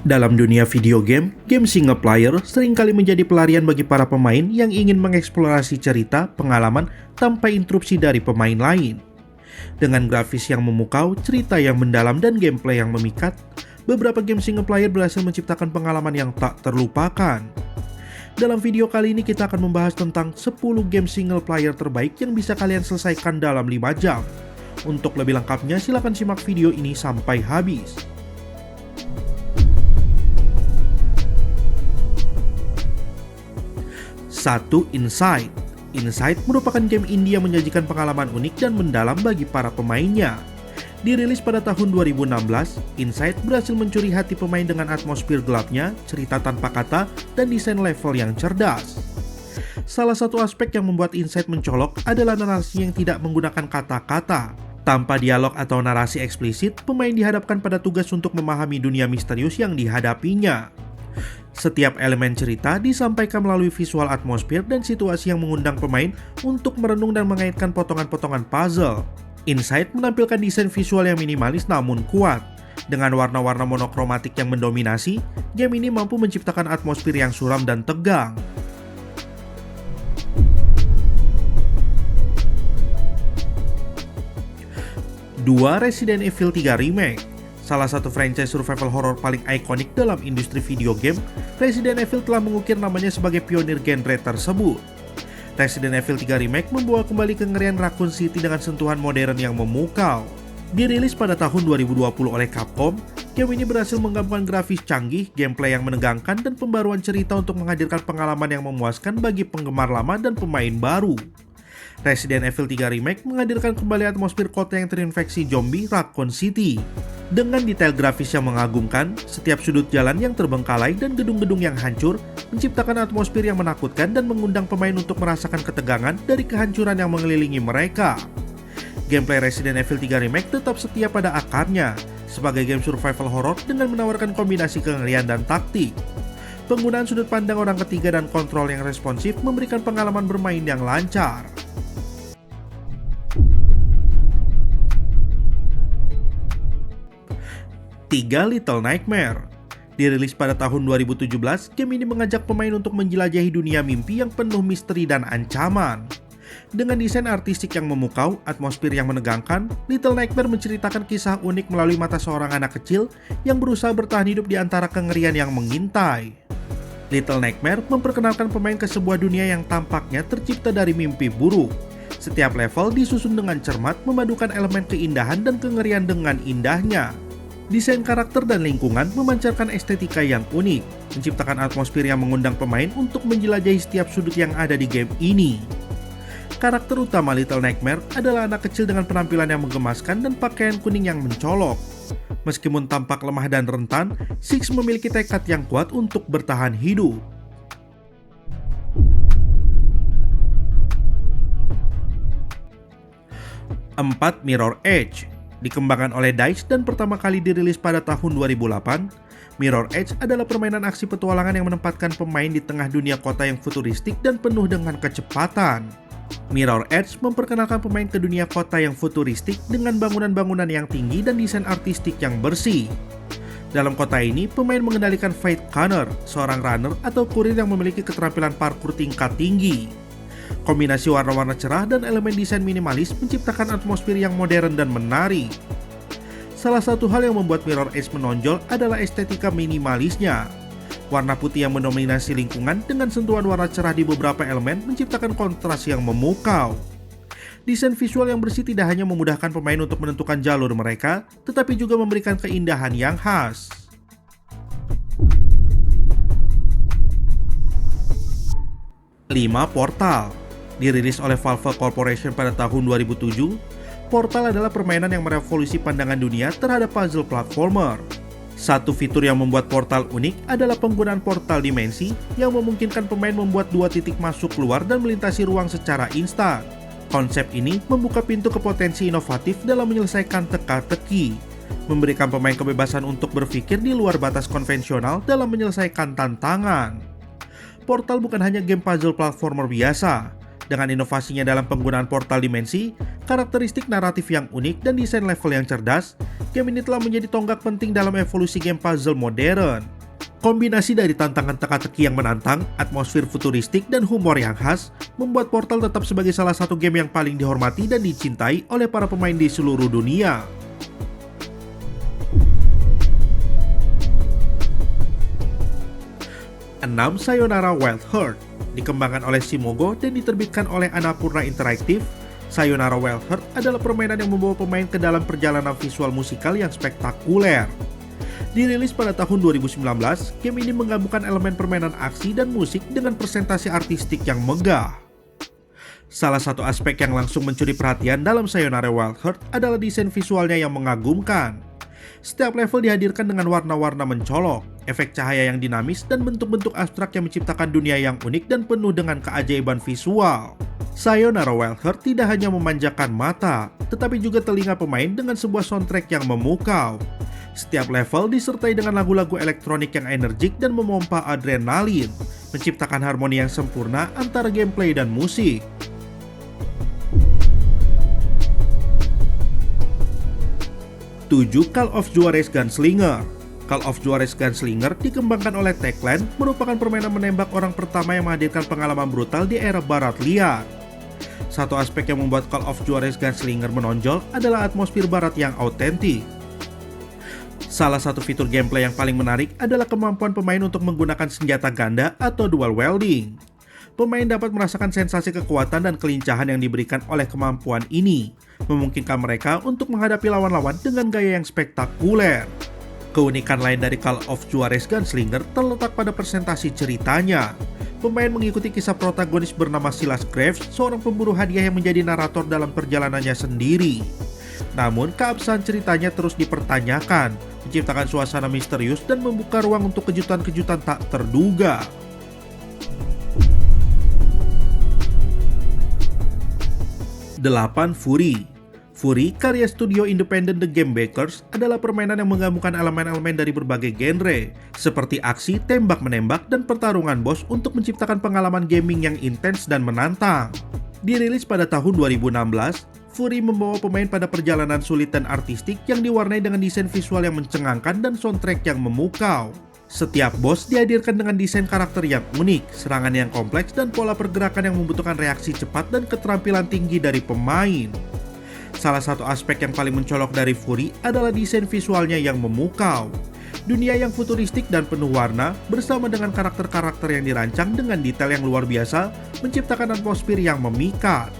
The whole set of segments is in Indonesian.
Dalam dunia video game, game single player seringkali menjadi pelarian bagi para pemain yang ingin mengeksplorasi cerita, pengalaman, tanpa interupsi dari pemain lain. Dengan grafis yang memukau, cerita yang mendalam, dan gameplay yang memikat, beberapa game single player berhasil menciptakan pengalaman yang tak terlupakan. Dalam video kali ini kita akan membahas tentang 10 game single player terbaik yang bisa kalian selesaikan dalam 5 jam. Untuk lebih lengkapnya, silakan simak video ini sampai habis. 1. Inside. Inside merupakan game indie yang menyajikan pengalaman unik dan mendalam bagi para pemainnya. Dirilis pada tahun 2016, Inside berhasil mencuri hati pemain dengan atmosfer gelapnya, cerita tanpa kata, dan desain level yang cerdas. Salah satu aspek yang membuat Inside mencolok adalah narasi yang tidak menggunakan kata-kata. Tanpa dialog atau narasi eksplisit, pemain dihadapkan pada tugas untuk memahami dunia misterius yang dihadapinya. Setiap elemen cerita disampaikan melalui visual atmosfer dan situasi yang mengundang pemain untuk merenung dan mengaitkan potongan-potongan puzzle. Inside menampilkan desain visual yang minimalis namun kuat. Dengan warna-warna monokromatik yang mendominasi, game ini mampu menciptakan atmosfer yang suram dan tegang. 2. Resident Evil 3 Remake. Salah satu franchise survival horror paling ikonik dalam industri video game, Resident Evil telah mengukir namanya sebagai pionir genre tersebut. Resident Evil 3 Remake membawa kembali kengerian Raccoon City dengan sentuhan modern yang memukau. Dirilis pada tahun 2020 oleh Capcom, game ini berhasil menggabungkan grafis canggih, gameplay yang menegangkan, dan pembaruan cerita untuk menghadirkan pengalaman yang memuaskan bagi penggemar lama dan pemain baru. Resident Evil 3 Remake menghadirkan kembali atmosfer kota yang terinfeksi zombie Raccoon City. Dengan detail grafis yang mengagumkan, setiap sudut jalan yang terbengkalai dan gedung-gedung yang hancur menciptakan atmosfer yang menakutkan dan mengundang pemain untuk merasakan ketegangan dari kehancuran yang mengelilingi mereka. Gameplay Resident Evil 3 Remake tetap setia pada akarnya sebagai game survival horror dengan menawarkan kombinasi kengerian dan taktik. Penggunaan sudut pandang orang ketiga dan kontrol yang responsif memberikan pengalaman bermain yang lancar. 3. Little Nightmare. Dirilis pada tahun 2017, game ini mengajak pemain untuk menjelajahi dunia mimpi yang penuh misteri dan ancaman. Dengan desain artistik yang memukau, atmosfer yang menegangkan, Little Nightmare menceritakan kisah unik melalui mata seorang anak kecil yang berusaha bertahan hidup di antara kengerian yang mengintai. Little Nightmare memperkenalkan pemain ke sebuah dunia yang tampaknya tercipta dari mimpi buruk. Setiap level disusun dengan cermat, memadukan elemen keindahan dan kengerian dengan indahnya. Desain karakter dan lingkungan memancarkan estetika yang unik, menciptakan atmosfer yang mengundang pemain untuk menjelajahi setiap sudut yang ada di game ini. Karakter utama Little Nightmare adalah anak kecil dengan penampilan yang menggemaskan dan pakaian kuning yang mencolok. Meskipun tampak lemah dan rentan, Six memiliki tekad yang kuat untuk bertahan hidup. 4. Mirror Edge. Dikembangkan oleh DICE dan pertama kali dirilis pada tahun 2008, Mirror Edge adalah permainan aksi petualangan yang menempatkan pemain di tengah dunia kota yang futuristik dan penuh dengan kecepatan. Mirror Edge memperkenalkan pemain ke dunia kota yang futuristik dengan bangunan-bangunan yang tinggi dan desain artistik yang bersih. Dalam kota ini, pemain mengendalikan Faith Connor, seorang runner atau kurir yang memiliki keterampilan parkour tingkat tinggi. Kombinasi warna-warna cerah dan elemen desain minimalis menciptakan atmosfer yang modern dan menarik. Salah satu hal yang membuat Mirror Edge menonjol adalah estetika minimalisnya. Warna putih yang mendominasi lingkungan dengan sentuhan warna cerah di beberapa elemen menciptakan kontras yang memukau. Desain visual yang bersih tidak hanya memudahkan pemain untuk menentukan jalur mereka, tetapi juga memberikan keindahan yang khas. 5. Portal. Dirilis oleh Valve Corporation pada tahun 2007, Portal adalah permainan yang merevolusi pandangan dunia terhadap puzzle platformer. Satu fitur yang membuat Portal unik adalah penggunaan portal dimensi yang memungkinkan pemain membuat dua titik masuk keluar dan melintasi ruang secara instan. Konsep ini membuka pintu ke potensi inovatif dalam menyelesaikan teka-teki, memberikan pemain kebebasan untuk berpikir di luar batas konvensional dalam menyelesaikan tantangan. Portal bukan hanya game puzzle platformer biasa. Dengan inovasinya dalam penggunaan portal dimensi, karakteristik naratif yang unik, dan desain level yang cerdas, game ini telah menjadi tonggak penting dalam evolusi game puzzle modern. Kombinasi dari tantangan teka-teki yang menantang, atmosfer futuristik, dan humor yang khas membuat Portal tetap sebagai salah satu game yang paling dihormati dan dicintai oleh para pemain di seluruh dunia. Enam, Sayonara Wild Heart. Dikembangkan oleh Simogo dan diterbitkan oleh Annapurna Interactive, Sayonara Wild Heart adalah permainan yang membawa pemain ke dalam perjalanan visual musikal yang spektakuler. Dirilis pada tahun 2019, game ini menggabungkan elemen permainan aksi dan musik dengan presentasi artistik yang megah. Salah satu aspek yang langsung mencuri perhatian dalam Sayonara Wild Heart adalah desain visualnya yang mengagumkan. Setiap level dihadirkan dengan warna-warna mencolok, efek cahaya yang dinamis, dan bentuk-bentuk abstrak yang menciptakan dunia yang unik dan penuh dengan keajaiban visual. Sayonara Wild Heart tidak hanya memanjakan mata, tetapi juga telinga pemain dengan sebuah soundtrack yang memukau. Setiap level disertai dengan lagu-lagu elektronik yang energik dan memompa adrenalin, menciptakan harmoni yang sempurna antara gameplay dan musik. 7. Call of Juarez Gunslinger. Call of Juarez Gunslinger dikembangkan oleh Techland, merupakan permainan menembak orang pertama yang menghadirkan pengalaman brutal di era barat liar. Satu aspek yang membuat Call of Juarez Gunslinger menonjol adalah atmosfer barat yang autentik. Salah satu fitur gameplay yang paling menarik adalah kemampuan pemain untuk menggunakan senjata ganda atau dual wielding. Pemain dapat merasakan sensasi kekuatan dan kelincahan yang diberikan oleh kemampuan ini, memungkinkan mereka untuk menghadapi lawan-lawan dengan gaya yang spektakuler. Keunikan lain dari Call of Juarez Gunslinger terletak pada presentasi ceritanya. Pemain mengikuti kisah protagonis bernama Silas Graves, seorang pemburu hadiah yang menjadi narator dalam perjalanannya sendiri. Namun, keabsahan ceritanya terus dipertanyakan, menciptakan suasana misterius dan membuka ruang untuk kejutan-kejutan tak terduga. 8. Furi. Furi, karya studio independen The Game Bakers, adalah permainan yang menggabungkan elemen-elemen dari berbagai genre, seperti aksi, tembak-menembak, dan pertarungan bos untuk menciptakan pengalaman gaming yang intens dan menantang. Dirilis pada tahun 2016, Furi membawa pemain pada perjalanan sulit dan artistik yang diwarnai dengan desain visual yang mencengangkan dan soundtrack yang memukau. Setiap bos dihadirkan dengan desain karakter yang unik, serangan yang kompleks, dan pola pergerakan yang membutuhkan reaksi cepat dan keterampilan tinggi dari pemain. Salah satu aspek yang paling mencolok dari Furi adalah desain visualnya yang memukau. Dunia yang futuristik dan penuh warna, bersama dengan karakter-karakter yang dirancang dengan detail yang luar biasa, menciptakan atmosfer yang memikat.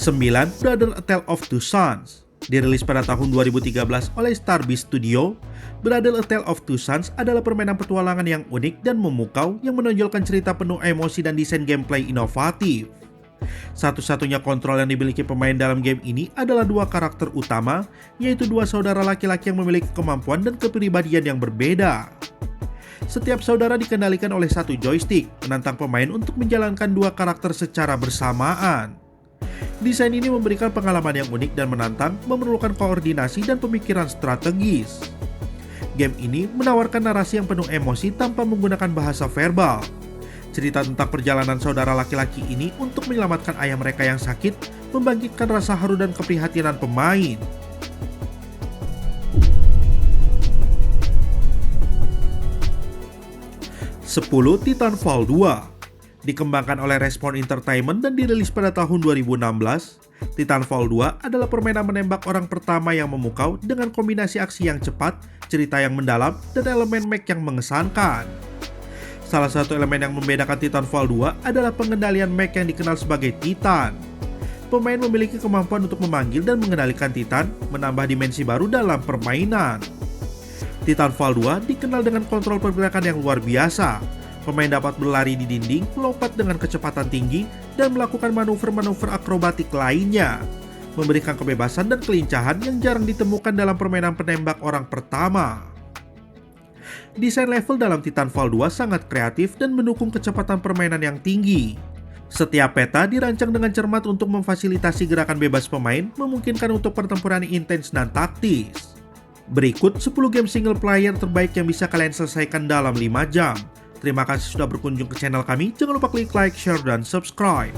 9. Brother: A Tale of Two Sons. Dirilis pada tahun 2013 oleh Starbreeze Studio, Brother: A Tale of Two Sons adalah permainan petualangan yang unik dan memukau yang menonjolkan cerita penuh emosi dan desain gameplay inovatif. Satu-satunya kontrol yang dimiliki pemain dalam game ini adalah dua karakter utama, yaitu dua saudara laki-laki yang memiliki kemampuan dan kepribadian yang berbeda. Setiap saudara dikendalikan oleh satu joystick, menantang pemain untuk menjalankan dua karakter secara bersamaan. Desain ini memberikan pengalaman yang unik dan menantang, memerlukan koordinasi dan pemikiran strategis. Game ini menawarkan narasi yang penuh emosi tanpa menggunakan bahasa verbal. Cerita tentang perjalanan saudara laki-laki ini untuk menyelamatkan ayah mereka yang sakit, membangkitkan rasa haru dan keprihatinan pemain. 10. Titanfall 2. Dikembangkan oleh Respawn Entertainment dan dirilis pada tahun 2016, Titanfall 2 adalah permainan menembak orang pertama yang memukau dengan kombinasi aksi yang cepat, cerita yang mendalam, dan elemen mech yang mengesankan. Salah satu elemen yang membedakan Titanfall 2 adalah pengendalian mech yang dikenal sebagai Titan. Pemain memiliki kemampuan untuk memanggil dan mengendalikan Titan, menambah dimensi baru dalam permainan. Titanfall 2 dikenal dengan kontrol pergerakan yang luar biasa. Pemain dapat berlari di dinding, melompat dengan kecepatan tinggi, dan melakukan manuver-manuver akrobatik lainnya, memberikan kebebasan dan kelincahan yang jarang ditemukan dalam permainan penembak orang pertama. Desain level dalam Titanfall 2 sangat kreatif dan mendukung kecepatan permainan yang tinggi. Setiap peta dirancang dengan cermat untuk memfasilitasi gerakan bebas pemain, memungkinkan untuk pertempuran intens dan taktis. Berikut 10 game single player terbaik yang bisa kalian selesaikan dalam 5 jam. Terima kasih sudah berkunjung ke channel kami. Jangan lupa klik like, share, dan subscribe.